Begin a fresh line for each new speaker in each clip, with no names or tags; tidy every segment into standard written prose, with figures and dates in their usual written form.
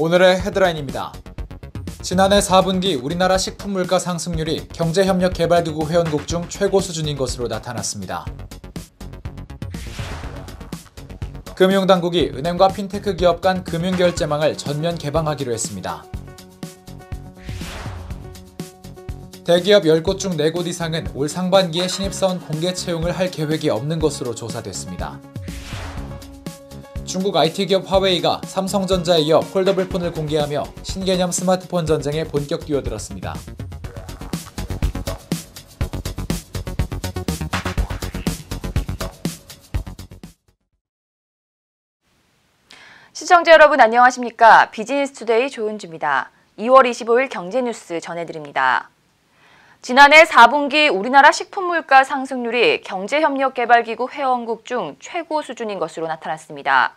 오늘의 헤드라인입니다. 지난해 4분기 우리나라 식품물가 상승률이 경제협력개발기구 회원국 중 최고 수준인 것으로 나타났습니다. 금융당국이 은행과 핀테크 기업 간 금융결제망을 전면 개방하기로 했습니다. 대기업 10곳 중 4곳 이상은 올 상반기에 신입사원 공개 채용을 할 계획이 없는 것으로 조사됐습니다. 중국 IT기업 화웨이가 삼성전자에 이어 폴더블폰을 공개하며 신개념 스마트폰 전쟁에 본격 뛰어들었습니다.
시청자 여러분 안녕하십니까? 비즈니스투데이 조은주입니다. 2월 25일 경제뉴스 전해드립니다. 지난해 4분기 우리나라 식품물가 상승률이 경제협력개발기구 회원국 중 최고 수준인 것으로 나타났습니다.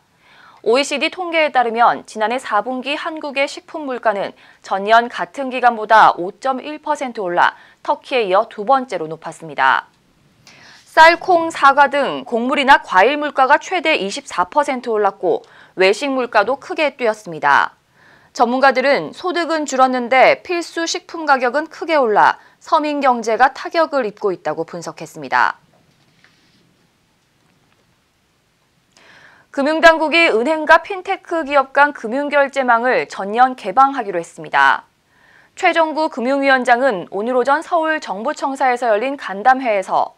OECD 통계에 따르면 지난해 4분기 한국의 식품물가는 전년 같은 기간보다 5.1% 올라 터키에 이어 두 번째로 높았습니다. 쌀, 콩, 사과 등 곡물이나 과일 물가가 최대 24% 올랐고 외식 물가도 크게 뛰었습니다. 전문가들은 소득은 줄었는데 필수 식품 가격은 크게 올라 서민 경제가 타격을 입고 있다고 분석했습니다. 금융당국이 은행과 핀테크 기업 간 금융결제망을 전면 개방하기로 했습니다. 최정구 금융위원장은 오늘 오전 서울 정부청사에서 열린 간담회에서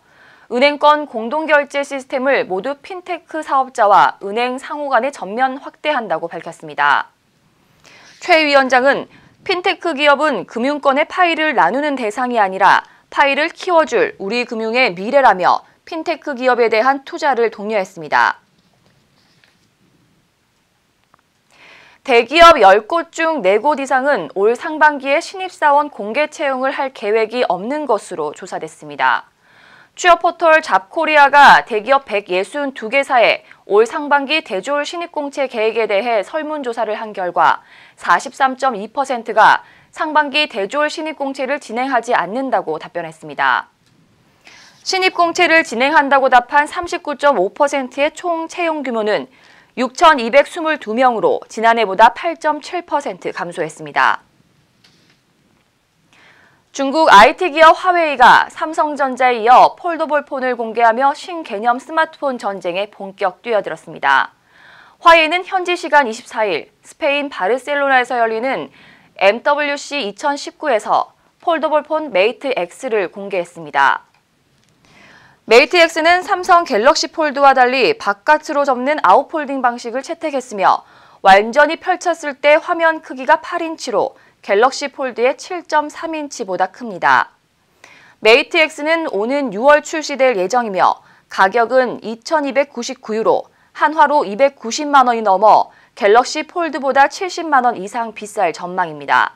은행권 공동결제 시스템을 모두 핀테크 사업자와 은행 상호 간에 전면 확대한다고 밝혔습니다. 최 위원장은 핀테크 기업은 금융권의 파이를 나누는 대상이 아니라 파이를 키워줄 우리 금융의 미래라며 핀테크 기업에 대한 투자를 독려했습니다. 대기업 10곳 중 4곳 이상은 올 상반기에 신입사원 공개 채용을 할 계획이 없는 것으로 조사됐습니다. 취업포털 잡코리아가 대기업 162개사에 올 상반기 대졸 신입공채 계획에 대해 설문조사를 한 결과 43.2%가 상반기 대졸 신입공채를 진행하지 않는다고 답변했습니다. 신입공채를 진행한다고 답한 39.5%의 총 채용 규모는 6,222명으로 지난해보다 8.7% 감소했습니다. 중국 IT기업 화웨이가 삼성전자에 이어 폴더블폰을 공개하며 신개념 스마트폰 전쟁에 본격 뛰어들었습니다. 화웨이는 현지 시간 24일 스페인 바르셀로나에서 열리는 MWC 2019에서 폴더블폰 메이트 X를 공개했습니다. 메이트 X는 삼성 갤럭시 폴드와 달리 바깥으로 접는 아웃폴딩 방식을 채택했으며 완전히 펼쳤을 때 화면 크기가 8인치로 갤럭시 폴드의 7.3인치보다 큽니다. 메이트 X는 오는 6월 출시될 예정이며 가격은 2,299유로, 한화로 290만 원이 넘어 갤럭시 폴드보다 70만 원 이상 비쌀 전망입니다.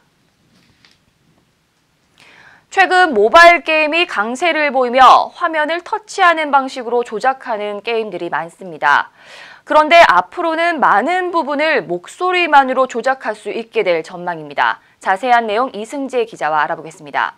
최근 모바일 게임이 강세를 보이며 화면을 터치하는 방식으로 조작하는 게임들이 많습니다. 그런데 앞으로는 많은 부분을 목소리만으로 조작할 수 있게 될 전망입니다. 자세한 내용 이승재 기자와 알아보겠습니다.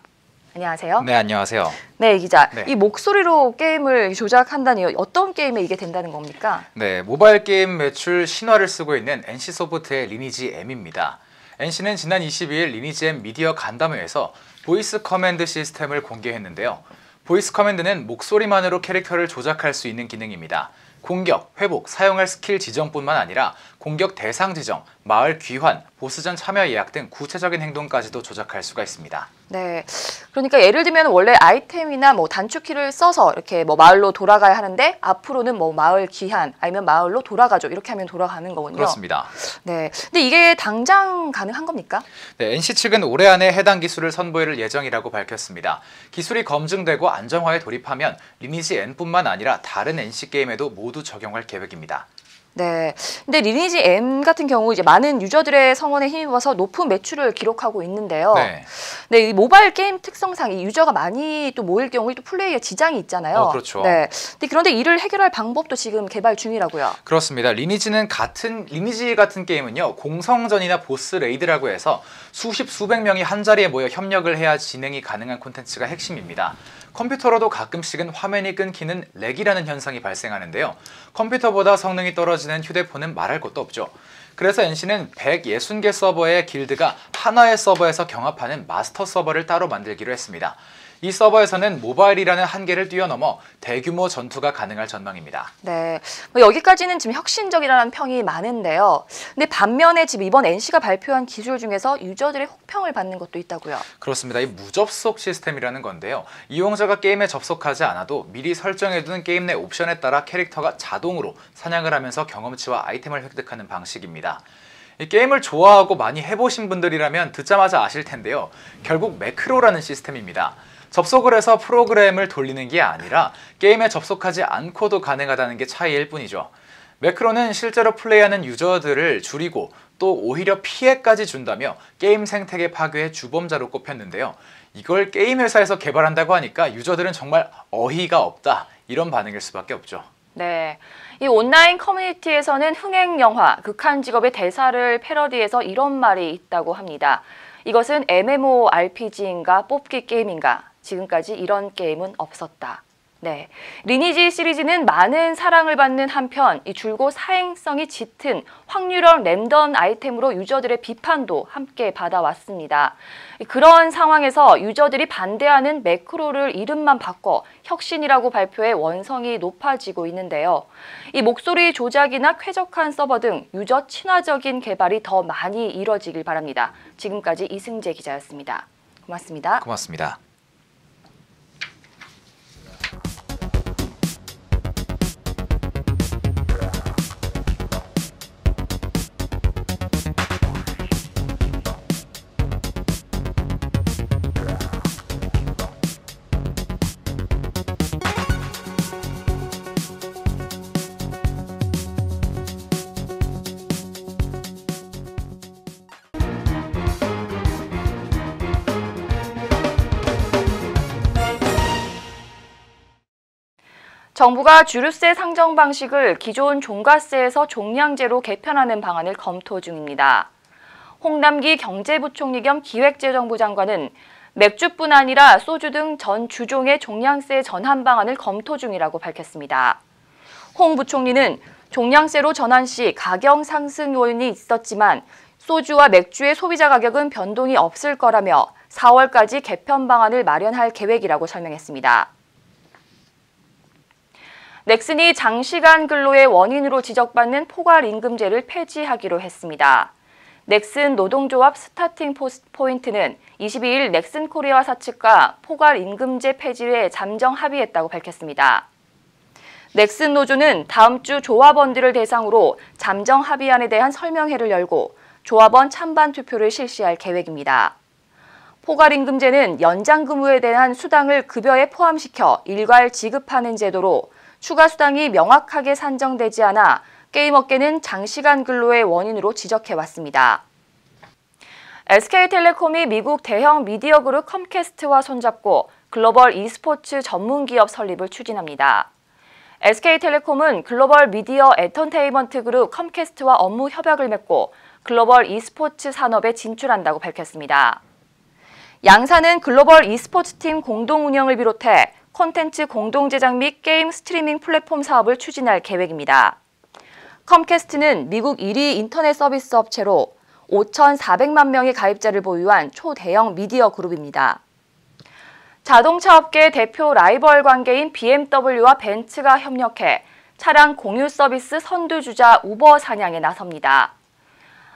안녕하세요.
네, 안녕하세요.
네, 기자.
네.
이 목소리로 게임을 조작한다니 어떤 게임에 이게 된다는 겁니까?
네, 모바일 게임 매출 신화를 쓰고 있는 NC소프트의 리니지 M입니다. NC는 지난 22일 리니지 M 미디어 간담회에서 보이스 커맨드 시스템을 공개했는데요. 보이스 커맨드는 목소리만으로 캐릭터를 조작할 수 있는 기능입니다. 공격, 회복, 사용할 스킬 지정뿐만 아니라 공격 대상 지정, 마을 귀환, 보스전 참여 예약 등 구체적인 행동까지도 조작할 수가 있습니다.
네, 그러니까 예를 들면 원래 아이템이나 뭐 단축키를 써서 이렇게 뭐 마을로 돌아가야 하는데 앞으로는 뭐 마을 귀환 아니면 마을로 돌아가죠 이렇게 하면 돌아가는 거군요.
그렇습니다.
네, 근데 이게 당장 가능한 겁니까?
네, NC 측은 올해 안에 해당 기술을 선보일 예정이라고 밝혔습니다. 기술이 검증되고 안정화에 돌입하면 리니지 N뿐만 아니라 다른 NC 게임에도 모두 적용할 계획입니다.
네, 근데 리니지 M 같은 경우 이제 많은 유저들의 성원에 힘입어서 높은 매출을 기록하고 있는데요. 네, 이 모바일 게임 특성상 이 유저가 많이 또 모일 경우에 또 플레이에 지장이 있잖아요.
그렇죠.
네, 근데 그런데 이를 해결할 방법도 지금 개발 중이라고요.
그렇습니다. 리니지 같은 게임은요, 공성전이나 보스 레이드라고 해서 수십 수백 명이 한 자리에 모여 협력을 해야 진행이 가능한 콘텐츠가 핵심입니다. 컴퓨터로도 가끔씩은 화면이 끊기는 렉이라는 현상이 발생하는데요. 컴퓨터보다 성능이 떨어지는 휴대폰은 말할 것도 없죠. 그래서 NC는 160개 서버의 길드가 하나의 서버에서 경합하는 마스터 서버를 따로 만들기로 했습니다. 이 서버에서는 모바일이라는 한계를 뛰어넘어 대규모 전투가 가능할 전망입니다.
네, 여기까지는 지금 혁신적이라는 평이 많은데요. 근데 반면에 지금 이번 NC가 발표한 기술 중에서 유저들의 혹평을 받는 것도 있다고요.
그렇습니다. 이 무접속 시스템이라는 건데요. 이용자가 게임에 접속하지 않아도 미리 설정해둔 게임 내 옵션에 따라 캐릭터가 자동으로 사냥을 하면서 경험치와 아이템을 획득하는 방식입니다. 이 게임을 좋아하고 많이 해보신 분들이라면 듣자마자 아실 텐데요. 결국 매크로라는 시스템입니다. 접속을 해서 프로그램을 돌리는 게 아니라 게임에 접속하지 않고도 가능하다는 게 차이일 뿐이죠. 매크로는 실제로 플레이하는 유저들을 줄이고 또 오히려 피해까지 준다며 게임 생태계 파괴의 주범자로 꼽혔는데요. 이걸 게임 회사에서 개발한다고 하니까 유저들은 정말 어이가 없다, 이런 반응일 수밖에 없죠.
네, 이 온라인 커뮤니티에서는 흥행 영화, 극한 직업의 대사를 패러디해서 이런 말이 있다고 합니다. 이것은 MMORPG인가 뽑기 게임인가? 지금까지 이런 게임은 없었다. 네, 리니지 시리즈는 많은 사랑을 받는 한편 이 줄곧 사행성이 짙은 확률형 랜덤 아이템으로 유저들의 비판도 함께 받아왔습니다. 그런 상황에서 유저들이 반대하는 매크로를 이름만 바꿔 혁신이라고 발표해 원성이 높아지고 있는데요. 이 목소리 조작이나 쾌적한 서버 등 유저 친화적인 개발이 더 많이 이뤄지길 바랍니다. 지금까지 이승재 기자였습니다. 고맙습니다.
고맙습니다.
정부가 주류세 상정 방식을 기존 종가세에서 종량제로 개편하는 방안을 검토 중입니다. 홍남기 경제부총리 겸 기획재정부 장관은 맥주뿐 아니라 소주 등 전 주종의 종량세 전환 방안을 검토 중이라고 밝혔습니다. 홍 부총리는 종량세로 전환 시 가격 상승 요인이 있었지만 소주와 맥주의 소비자 가격은 변동이 없을 거라며 4월까지 개편 방안을 마련할 계획이라고 설명했습니다. 넥슨이 장시간 근로의 원인으로 지적받는 포괄임금제를 폐지하기로 했습니다. 넥슨 노동조합 스타팅 포인트는 22일 넥슨 코리아 사측과 포괄임금제 폐지에 잠정 합의했다고 밝혔습니다. 넥슨 노조는 다음 주 조합원들을 대상으로 잠정 합의안에 대한 설명회를 열고 조합원 찬반 투표를 실시할 계획입니다. 포괄임금제는 연장 근무에 대한 수당을 급여에 포함시켜 일괄 지급하는 제도로 추가 수당이 명확하게 산정되지 않아 게임업계는 장시간 근로의 원인으로 지적해왔습니다. SK텔레콤이 미국 대형 미디어 그룹 컴캐스트와 손잡고 글로벌 e스포츠 전문 기업 설립을 추진합니다. SK텔레콤은 글로벌 미디어 엔터테인먼트 그룹 컴캐스트와 업무 협약을 맺고 글로벌 e스포츠 산업에 진출한다고 밝혔습니다. 양사는 글로벌 e스포츠 팀 공동 운영을 비롯해 콘텐츠 공동 제작 및 게임 스트리밍 플랫폼 사업을 추진할 계획입니다. 컴캐스트는 미국 1위 인터넷 서비스 업체로 5,400만 명의 가입자를 보유한 초대형 미디어 그룹입니다. 자동차 업계 대표 라이벌 관계인 BMW와 벤츠가 협력해 차량 공유 서비스 선두주자 우버 사냥에 나섭니다.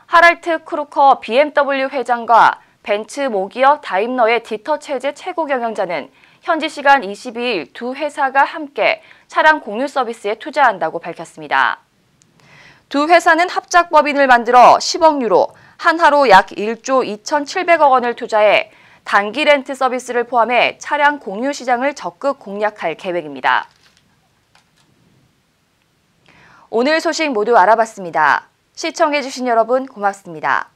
하랄트 크루커 BMW 회장과 벤츠 모기업 다임러의 디터 체제 최고 경영자는 현지 시간 22일 두 회사가 함께 차량 공유 서비스에 투자한다고 밝혔습니다. 두 회사는 합작법인을 만들어 10억 유로, 한화로 약 1조 2,700억 원을 투자해 단기 렌트 서비스를 포함해 차량 공유 시장을 적극 공략할 계획입니다. 오늘 소식 모두 알아봤습니다. 시청해주신 여러분 고맙습니다.